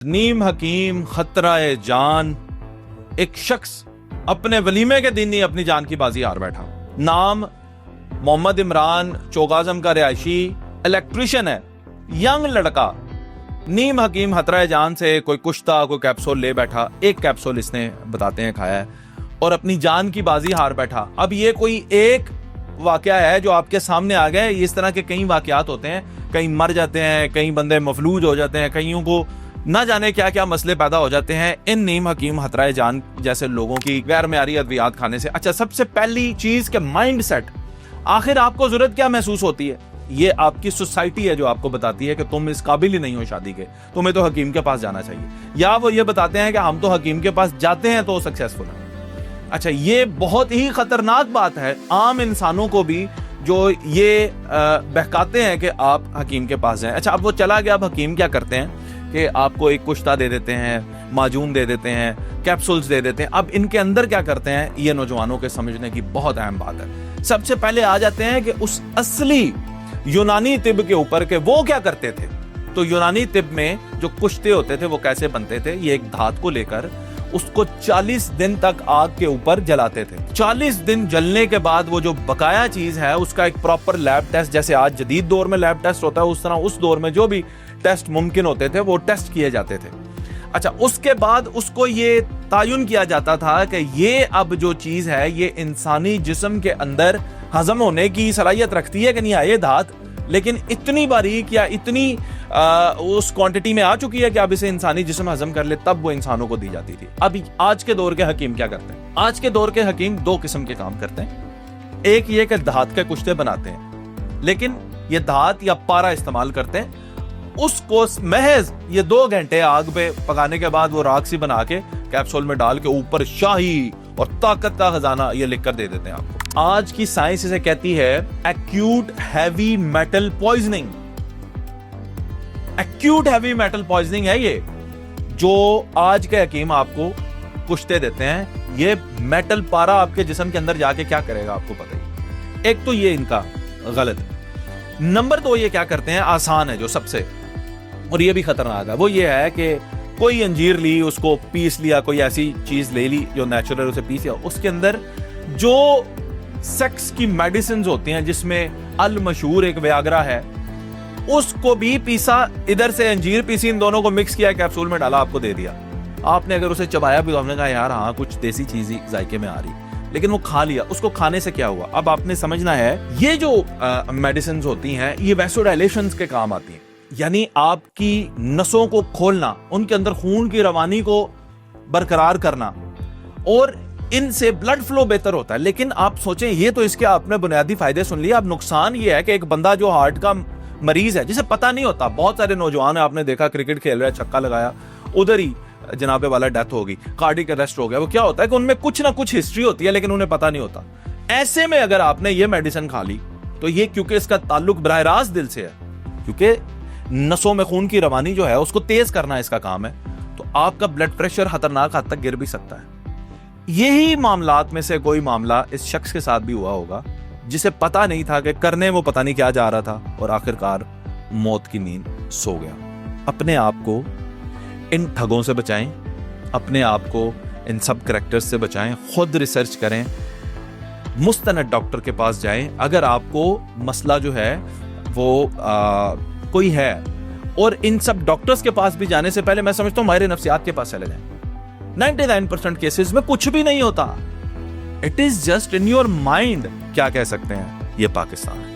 नईम हकीम खतरा जान, एक शख्स अपने वलीमे के दिन ही अपनी जान की बाजी हार बैठा। नाम मोहम्मद इमरान, चौगाज़म का रिहायशी, इलेक्ट्रिशियन है, यंग लड़का। नईम हकीम खतरा जान से कोई कुश्ता, कोई कैप्सूल ले बैठा। एक कैप्सूल इसने बताते हैं खाया है और अपनी जान की बाजी हार बैठा। अब ये कोई एक वाकया है जो आपके सामने आ गया। इस तरह के कई वाकयात होते हैं, कहीं मर जाते हैं, कई बंदे मफलूज हो जाते हैं, कईयों को ना जाने क्या क्या मसले पैदा हो जाते हैं इन नईम हकीम खतरा जान जैसे लोगों की गैर मेयारी अद्वियात खाने से। अच्छा, सबसे पहली चीज के माइंड सेट, आखिर आपको जरूरत क्या महसूस होती है? ये आपकी सोसाइटी है जो आपको बताती है कि तुम इस काबिल ही नहीं हो शादी के, तुम्हें तो हकीम के पास जाना चाहिए, या वो ये बताते हैं कि हम तो हकीम के पास जाते हैं तो सक्सेसफुल है। अच्छा, ये बहुत ही खतरनाक बात है आम इंसानों को भी जो ये बहकाते हैं कि आप हकीम के पास जाएं। अच्छा, अब वो चला गया, अब हकीम क्या करते हैं कि आपको एक कुश्ता दे देते हैं, माजून दे देते हैं, कैप्सूल्स दे देते हैं। अब इनके अंदर क्या करते हैं, ये नौजवानों के समझने की बहुत अहम बात है। सबसे पहले आ जाते हैं कि उस असली यूनानी तिब के ऊपर के वो क्या करते थे। तो यूनानी तिब में जो कुश्ते होते थे वो कैसे बनते थे, ये एक धात को लेकर उसको 40 दिन तक आग के ऊपर जलाते थे। 40 दिन जलने के बाद वो जो बकाया चीज है उसका एक प्रॉपर लैब टेस्ट, जैसे आज जदीद दौर में लैब टेस्ट होता है उस तरह उस दौर में जो भी टेस्ट मुमकिन होते थे वो टेस्ट किए जाते थे। अच्छा, उसके बाद उसको ये तायुन किया जाता था कि ये अब जो चीज है ये इंसानी जिस्म के अंदर हजम होने की सलाहियत रखती है कि नहीं ये धात, लेकिन इतनी बारीक या इतनी उस क्वांटिटी में आ चुकी है कि अब इसे इंसानी जिस्म हजम कर ले, तब वो इंसानों को दी जाती थी। अब आज के दौर के हकीम क्या करते हैं? आज के दौर के हकीम दो किस्म के काम करते हैं। एक ये कि धात के कुश्ते बनाते हैं, लेकिन ये धात या पारा इस्तेमाल करते हैं, उसको महज ये 2 घंटे आग पे पकाने के बाद वो राख सी बना के कैप्सूल में डाल के ऊपर शाही और ताकत का खजाना ये लिख कर दे देते हैं आपको। आज की साइंस इसे कहती है acute heavy metal poisoning. Acute heavy metal poisoning है ये जो आज के हकीम आपको कुश्ते देते हैं। ये मेटल पारा आपके जिस्म के अंदर जाके क्या करेगा आपको पता ही। एक तो ये इनका गलत है। नंबर 2 ये क्या करते हैं, आसान है जो सबसे, और ये भी खतरनाक है, वो ये है कि कोई अंजीर ली, उसको पीस लिया, कोई ऐसी चीज ले ली जो नेचुरल, उसे पीस लिया, उसके अंदर जो सेक्स की मेडिसिन होती हैं जिसमें अल मशहूर एक वियाग्रा है, उसको भी पीसा, इधर से अंजीर पीसी, इन दोनों को मिक्स किया, कैप्सूल में डाला, आपको दे दिया। आपने अगर उसे चबाया भी तो आपने कहा यार हाँ कुछ देसी चीज ही जायके में आ रही, लेकिन वो खा लिया। उसको खाने से क्या हुआ, अब आपने समझना है ये जो मेडिसिन होती हैं ये वैसोडाइलेशंस के काम आती हैं, यानी आपकी नसों को खोलना, उनके अंदर खून की रवानी को बरकरार करना, और इनसे ब्लड फ्लो बेहतर होता है। लेकिन आप सोचें, ये तो इसके आपने बुनियादी फायदे सुन लिए, अब नुकसान ये है कि एक बंदा जो हार्ट का मरीज है जिसे पता नहीं होता, बहुत सारे नौजवान है आपने देखा क्रिकेट खेल रहा है, छक्का लगाया, उधर ही जनाबे वाला डेथ होगी, कार्डियक अरेस्ट हो गया। वो क्या होता है कि उनमें कुछ ना कुछ हिस्ट्री होती है लेकिन उन्हें पता नहीं होता। ऐसे में अगर आपने ये मेडिसिन खा ली तो ये, क्योंकि इसका ताल्लुक बराह रास्त दिल से है, क्योंकि नसों में खून की रवानी जो है उसको तेज करना इसका काम है, तो आपका ब्लड प्रेशर खतरनाक हद तक गिर भी सकता है। यही मामलात में से कोई मामला इस शख्स के साथ भी हुआ होगा जिसे पता नहीं था कि करने वो पता नहीं क्या जा रहा था और आखिरकार मौत की नींद सो गया। अपने आप को इन ठगों से बचाएं, अपने आप को इन सब करैक्टर्स से बचाएं, खुद रिसर्च करें, मुस्तनद डॉक्टर के पास जाएं अगर आपको मसला जो है वो कोई है। और इन सब डॉक्टर्स के पास भी जाने से पहले मैं समझता हूं माहिर नफ्सियात के पास चले जाएं। 99% केसेस में कुछ भी नहीं होता, it is just in your mind. क्या कह सकते हैं, ये पाकिस्तान है।